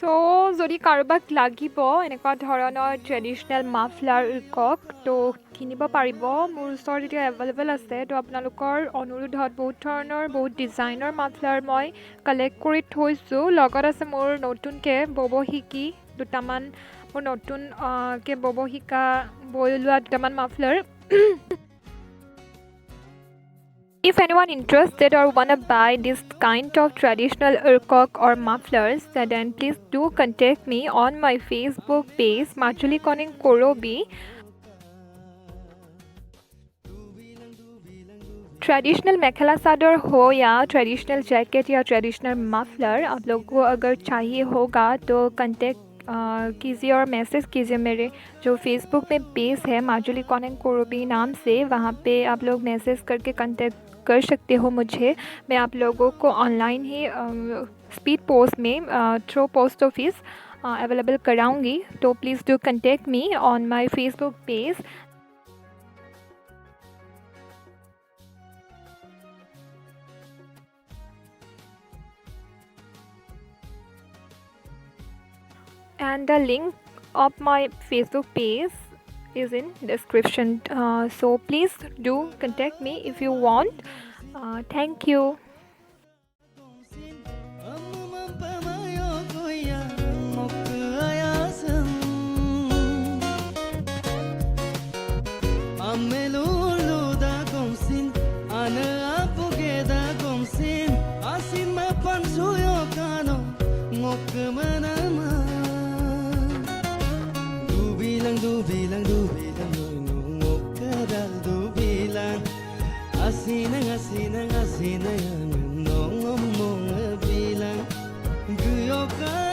So, যদি কাৰোবাক লাগিব এনেকুৱা ধৰণৰ ট্ৰেডিশ্যনেল মাফলাৰ ইৰকক তো কিনিব পাৰিব। মোৰ ওচৰত এতিয়া এভেইলেবল আছে। তো আপোনালোকৰ অনুৰোধত বহুত ডিজাইনৰ মাফলাৰ মই কালেক্ট কৰি থৈছোঁ। লগত আছে মোৰ নতুনকৈ বব শিকি দুটামান মোৰ নতুনকৈ বব শিকা বৈ ওলোৱা দুটামান muffler. If anyone interested or wanna buy this kind of traditional Erko'K or mufflers, then please do contact me on my Facebook page Majuli Koneng Karabi. Traditional mekhela chador हो या ट्रेडिशनल जैकेट या ट्रेडिशनल मफलर, आप लोगों को अगर चाहिए होगा तो कांटेक्ट कीजिए और मैसेज कीजिए। मेरे जो फेसबुक में पेज है माजुली कोनेंग कोरोबी नाम से, वहाँ पे आप लोग मैसेज करके कांटेक्ट कर सकते हो मुझे। मैं आप लोगों को ऑनलाइन ही स्पीड पोस्ट में थ्रू पोस्ट ऑफिस अवेलेबल कराऊंगी। तो please do contact me on my Facebook page. And the link of my Facebook page is in description. So please do contact me if you want. Thank you. Dubilang ngokadal dubilang asinang yang nong bilang guyokan